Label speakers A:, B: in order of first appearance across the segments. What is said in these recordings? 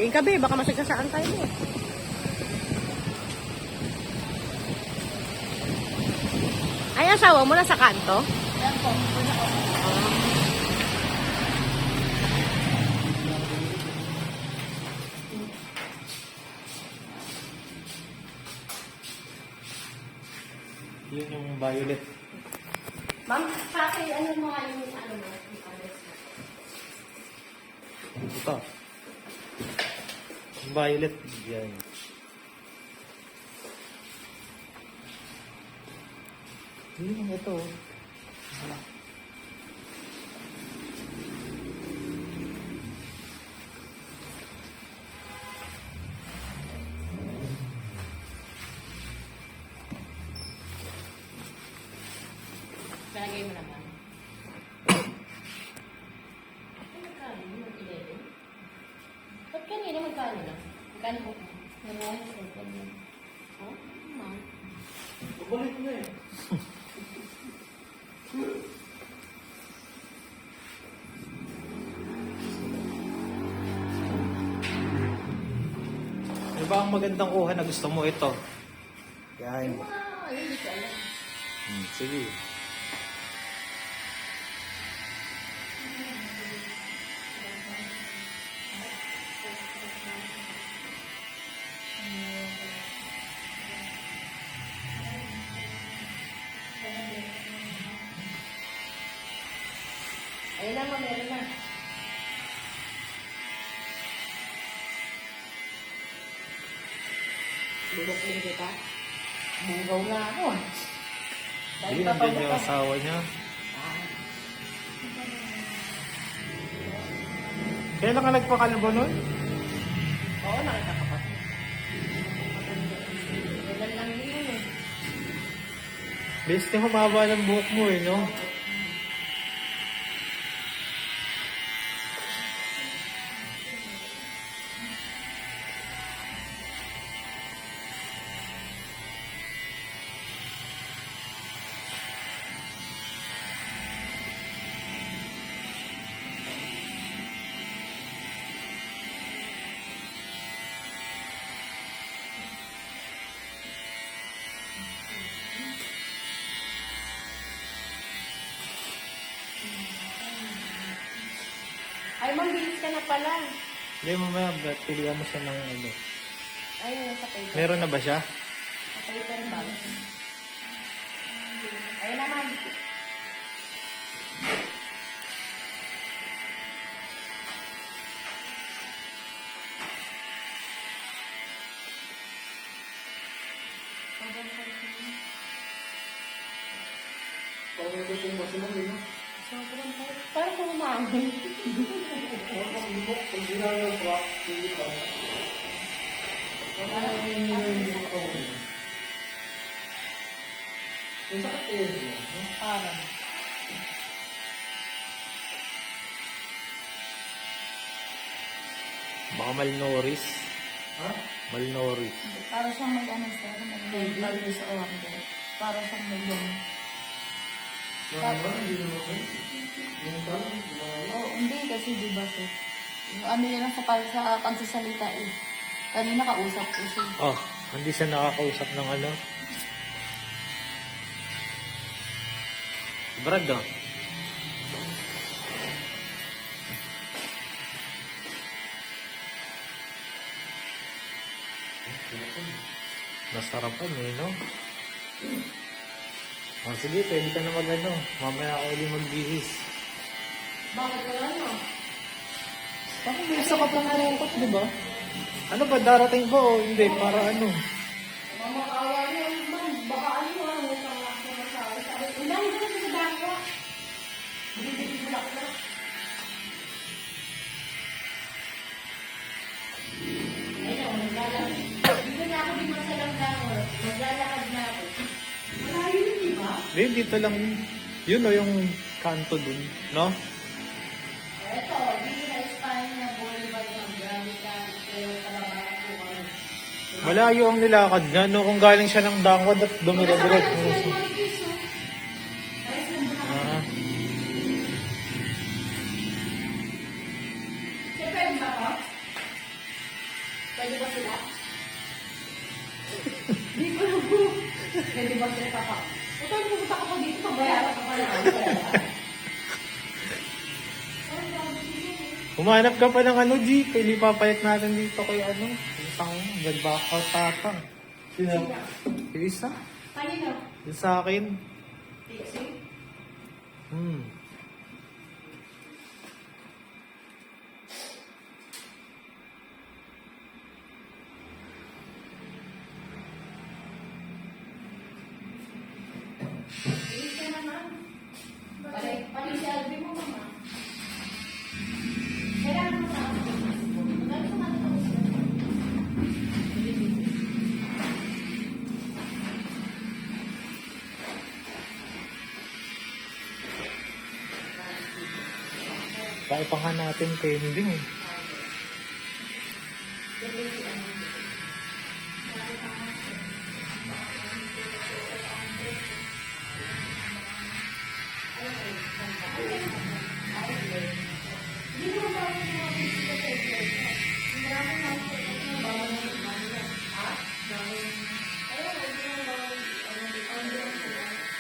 A: Uwiin ka, be. Baka masagasaan tayo, be. Ay, asawa mo na sa kanto?
B: Yan po.
C: Yun yung violet.
A: Ma'am, sa akin, ano mo nga yung ano mo?
C: Ito. Yung violet. Yan. Yun ito.
A: Nalagay mo naman. Magkano? Mag-11? Ba't kanina magkano lang? Magkano po? Nalagay ko. Oh, ma'am.
C: Balik na eh. Ano ba ang magandang kuha na gusto mo ito? Yan.
A: Wow, hindi ko alam.
C: Sige.
A: Ayun na, ma'am, meron na. Bulokin kita. Munggaw na ako.
C: Hindi, nandiyan yung asawa niya. Kailan ka nagpakalbo nun?
A: Oo, nakita ka pa. Kailan lang yun eh.
C: Best yung humaba ng buhok mo eh, no?
A: Ay, ma'am, bilis ka na pala.
C: Hindi, mamaya, pilihan mo siya ng ano.
A: Ay, sa paper.
C: Meron na ba siya?
A: Sa paper ba? Ayun na, ma'am. Parang kung umamin. Parang.
C: Baka malnouris.
B: Ha?
C: Malnouris.
B: Para siyang may ano sir, may mental disorder. Para siyang may yung... Oh, hindi kasi di ba sir? Yung ano yan sa pagsasalita eh. Kanina kausap ko siya.
C: Oh, hindi siya nakakausap ng ano. Brad, oh. Nasarapan eh, no? Oh, sige, pwede ka na mag-ano. Mamaya ako ulit magbihis.
A: Bakit wala no?
B: Bakit may isa ka pang narungkot, di ba?
C: Ano ba, darating ba o hindi? Para ano?
A: Mamakawa niya, ma'am. Baka ano, ano sa mga sumasabi. Sabi, unahin ko na sa dako. Bibigyan mo lang na. Ayun, naglalakad. Dito na ako din masalang dako. Naglalakad na ako. Malayo yun, di ba?
C: Hindi, dito lang. Yun o, yung kanto dun, no?
A: Ito, dito na Espanya na Boulevard ng Gramita. Pero kalabaan ko kami.
C: Malayo ang nilakad niya, no? Kung galing siya ng dangwad at dumira-diret. Ah,
A: ba sila? Hindi ko lang po. Hindi ba sila kapag? Ito, pumunta ka pa dito, pagbayaran ka pa lang.
C: Humanap ka pa ng ano, G. Kaya ipapayat natin dito kay ano. Isang nag-back out tatang.
A: Sino?
C: Yung isa?
A: Kanino?
C: Yung sa akin.
A: Tixie?
C: Hmm.
A: Ilis ka naman. Pati si Alvin mo, mama. Kailangan mo sa akin. Magkano sa mga tapos na?
C: Kaya pa nga natin pending eh.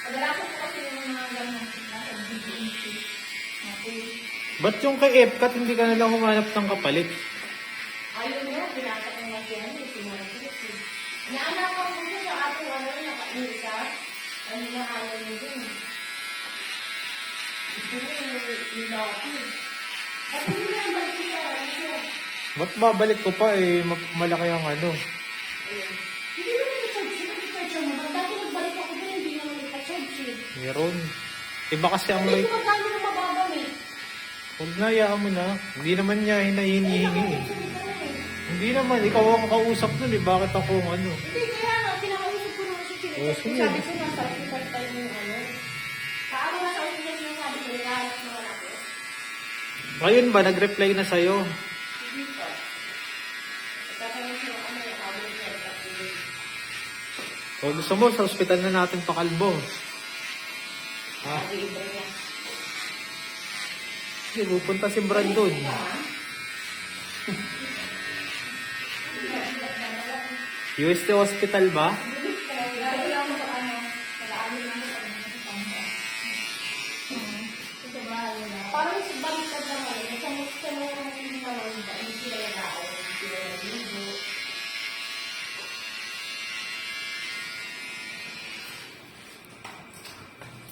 A: Pagkatapos ko kasi yung mga gano'n.
C: Ba't yung kay Epcat hindi ka nalang humanap ng kapalit?
A: Ayun nga, binasa ko nga siya. Naanak ko po siya sa ating ano, nakaisa. Ano na ayaw niyo dun. Ito yung dati. At hindi na balik siya.
C: Ba't babalik ko pa eh? Malaki ang ano.
A: Hindi naman ika-charge siya. Ika-charge siya mo. Dati nagbalik ako dun, hindi naman ika-charge siya.
C: Meron. Iba kasi ang
A: Hindi
C: rate.
A: ko magkano na mababang eh.
C: Huwag na, hayaan mo na. Hindi naman niya hinihingi eh. Hindi naman, ikaw ang kausap nun eh. Bakit ako ano?
A: Hindi, kaya nga, pinakausap ko naman si Chile.
C: Oh, sige.
A: Sabi ko na, sabi ko tayo yung ano. Paano na sa ulit niya sinasabi ko, nakahanap naman ako.
C: Ngayon ba, nag-reply na sa'yo?
A: Hindi pa. Itatanong siya ano yung awal niya.
C: O gusto mo, sa ospital na natin pakalbo. Ha?
A: Sabi iba niya.
C: Sige, pupunta si Brad doon. UST Hospital ba?
A: Lalo lang mo sa ano. Nag-aamin lang mo sa ano. Ito ba? Parang si baliktad naman. Sa mga hindi naman, hindi sila nag-aaw. Hindi sila nag-ligo.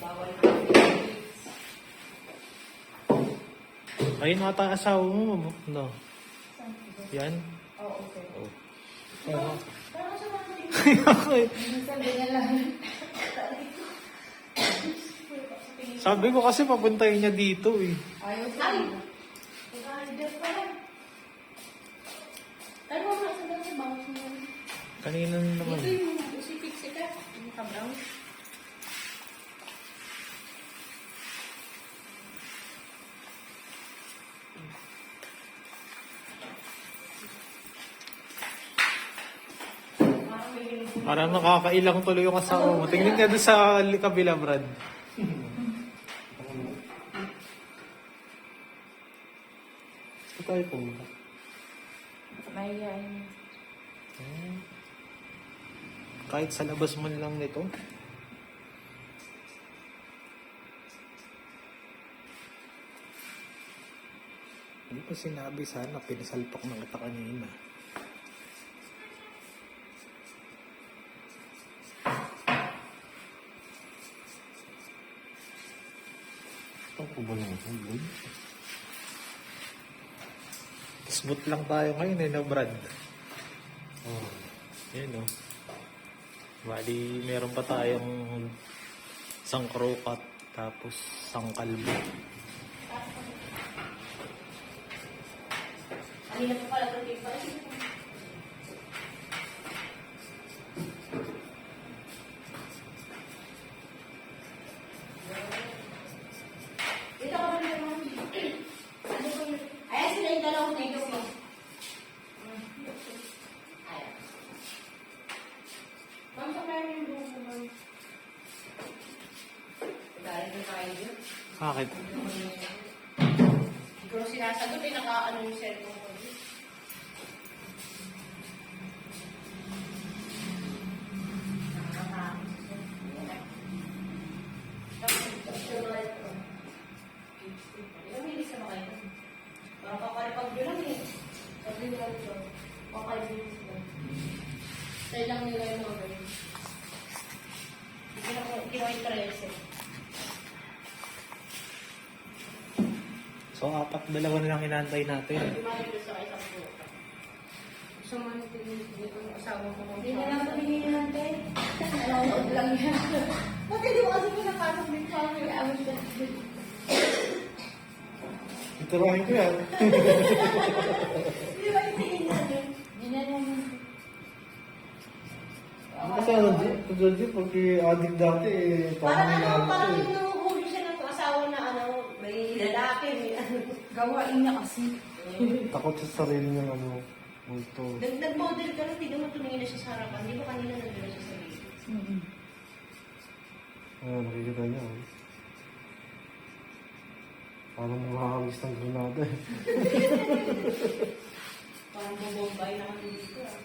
A: Bawal na.
C: Ayun ata asawa mo. No. Yan.
A: Oo, okay.
C: Oh. Ano?
A: Pero sa mga
B: Sabi na lang.
C: Sabi ko kasi papuntahin niya dito eh.
B: Ayaw
A: Ay!
B: siya.
A: Nag-order pa lang. Ay, mo nga sa dati, bangus mo.
C: Kanina na naman.
A: Ito yung usipik sika. Yung kabraw. Parang may ginagawa.
C: Parang nakakailang tuloy yung asawa mo. Tingnan niya doon sa kabila, Brad. Saan tayo pumunta?
B: Mahihayin.
C: Kahit sa labas man lang nito. Hindi pa sinabi sana, pinasalpak ng kita kanina. Ito ko ba naman? Good. Smooth lang tayo ngayon eh, no, Brad? Oh, yan oh. Bali, meron pa tayong isang crocat, tapos isang kalbo.
A: Kanina pa pala, pero pa rin. Ito ko rin naman. Ano ko yun? Ayan sila yung dalawang dito ko. Ayan. Ma'am, sa kaya yung buong mo, ma'am. Dahil na tayo yun.
C: Bakit?
A: Hindi ko sinasagot, naka-ano yung cellphone ko. Ilang milis na ba kayo? Parang kakalipag yun lang eh. Sabi nila ito. Kakalipag lang. Sa'yo lang nila yung order. Kinuha yung 13.
C: So, dalawa na lang inaantay natin.
A: Lumalik ko sa isang puta. Gusto mo nito yung asawa ko.
B: Hindi na lang tumingin natin.
A: Nanonood lang yan. Bakit di mo kasi pinapasok din sa akin? Amin ka.
D: Iturahin ko yan.
A: Di ba itingin natin?
B: Hindi na lang.
D: Kasi ano, Joji, pag addict dati,
A: Parang
D: parang
A: parang
D: eh.
A: yung nahuhuli siya ng asawa na may lalaki, may ano.
B: Gawain niya kasi.
D: Takot sa sarili niya, ano, multo.
A: Nag-model ka lang, hindi mo tumingin na siya sa harapan. Di ba kanina nandun siya sa video?
D: Nakikita niya, oh. Parang makakagis ng granada eh.
A: Parang bubombay na kami dito ah.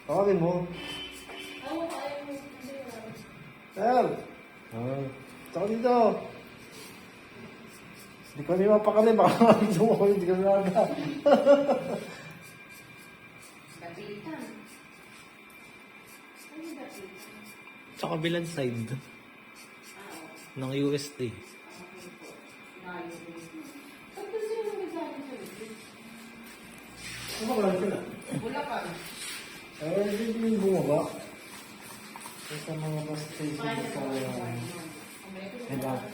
D: Tawagin mo.
A: Ayaw ko, ayaw mo. Hindi mo.
D: Sir! Tsaka dito. Hindi ko niya mapakali, baka gusto mo ko yung granada.
A: Batitan. Ano yung batitan?
C: Sa kabilang side ng USD.
A: Layo din. Saan ba sila nagsasabi sa video?
D: Ano ba lang sila?
A: Bulacan.
D: Hindi yung bumaba. Sa mga bus station sa LRT.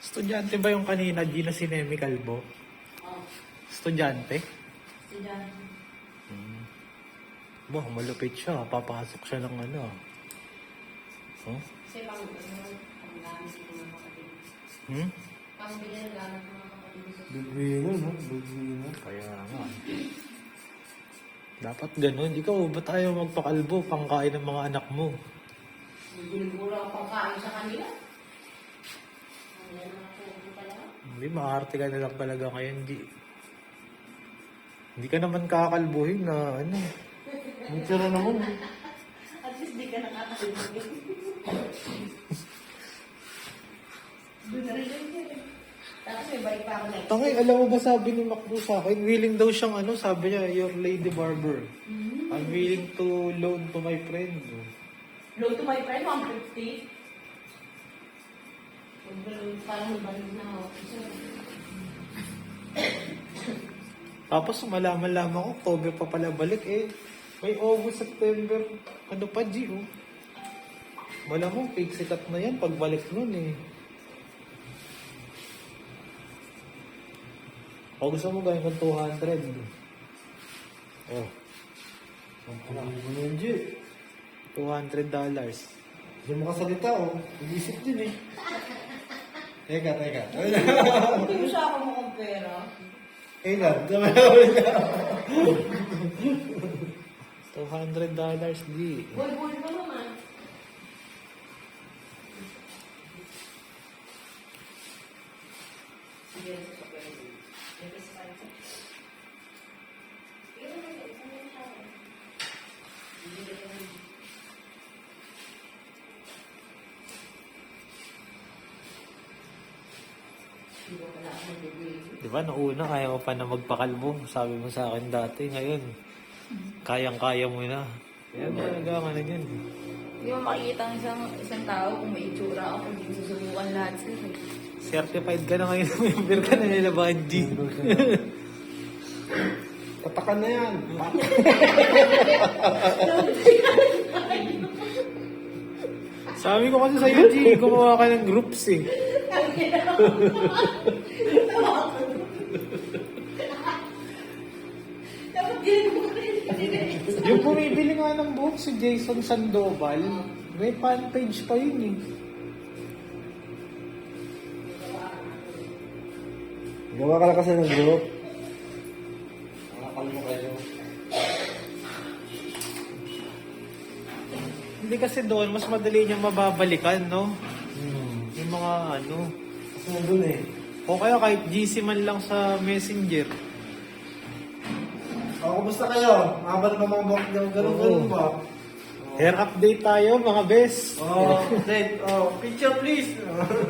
C: Estudyante ba yung kanina, Gina Sinemi Calvo?
A: Oh,
C: Estudyante?
A: sila.
C: Bah, malupit siya. Papasok siya ng ano. Oh?
A: Kasi pang-gamit ko ng kapatid.
C: Hmm?
A: Pang-bili ng gamit ng mga kapatid.
D: Bigwino, no? Bigwino.
C: Kaya nga. Dapat ganun. Ikaw, ba't tayo magpakalbo pangkain ng mga anak mo?
A: Gulgula ang pangkain sa kanila. Ano yan ang ako pala?
C: Hindi, maarte ka na lang talaga ngayon. Hindi ka naman kakalbuhin na ano.
D: May tira naman.
A: At least di ka nakakalimutin. Doon na rin yun. Tapos may balik pa ako next.
C: Tangay, alam mo ba sabi ni Macdo sa akin, willing daw siyang ano, sabi niya, your lady barber. I'm willing to loan to my friend.
A: Loan to my friend, 150. Parang nabalik na ako.
C: Tapos malaman ko, October pa pala balik eh. May August, September, ano pa G oh. Malamang fake sikat na yan pagbalik nun eh. O gusto mo gawin ng 200? Oh,
D: Ano yun, G?
C: $200.
D: Hindi mo kasalita, oh. Nag-isip din eh. Teka.
A: Hindi mo siya ako mukhang pera.
D: Kailan?
C: $200 di.
A: Boy pa naman. Sige, sa pwede. Sige, sa pwede.
C: Di ba, noong una kaya mo pa na magpakalbo. Sabi mo sa akin dati, ngayon, kayang-kaya mo na. Kaya talaga nga na yan.
B: Hindi mo makikita ang isang tao kung may itsura ako, hindi susubukan lahat sila.
C: Certified ka na ngayon, member ka na nila Banji.
D: Tatakan na yan.
C: Sabi ko kasi sa'yo, G, gumawa ka ng groups eh.
A: Dapat ganun mo rin.
C: Yung bumibili nga ng buhok si Jason Sandoval, may fan page pa yun eh.
D: Gawa ka lang kasi ng group. Nakakal mo kayo.
C: Hindi kasi doon, mas madali niyang mababalikan, no? Yung mga ano.
D: Kasi nandun eh.
C: O kaya kahit GC man lang sa Messenger.
D: kumusta kayo? Mabat na mga bok niyo, ganun ba?
C: Hair update tayo mga bes.
D: Then, picture please.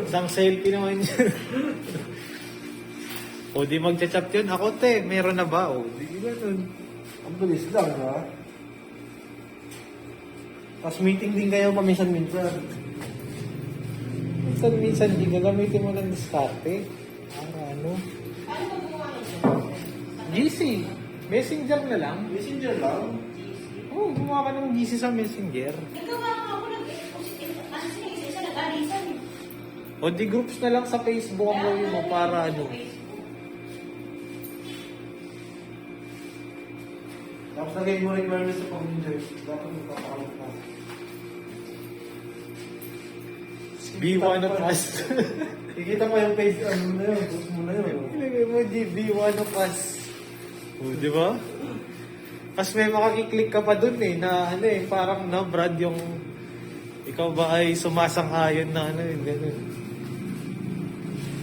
C: Isang selfie naman yun. O di magchat-chat yun. Ako te, meron na ba? O di ganun.
D: Ang bilis lang, ha? Tapos meeting din kayo paminsan-minsan.
C: Minsan di gagamitin mo ng diskarte. Para ano?
A: Paano mo gumawa nito?
C: GC. Messenger na lang.
D: Messenger lang.
C: Oo, gumawa ka ng GC sa Messenger.
A: Nagawa nga ako kasi sila isa-isa nag-alisan.
C: O di groups na lang sa Facebook ang gawin mo para ano.
D: Tapos lagay mo requirements sa pag-enjoy. Dapat magpapakalat ka.
C: B1 of us.
D: Kikita mo yung page, ano na yun, post mo na yun.
C: Ilagay mo B1 of us. O, di ba? Tapos may makakiklik ka pa dun eh, na ano eh, parang na Brad yung ikaw ba ay sumasang-ayon na ano yun, gano'n.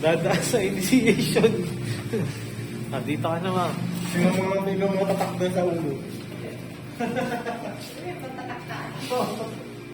C: Dadaan sa initiation. Dito ka naman.
D: Tingnan mo tatak doon sa ulo.
A: Pagtataktaan.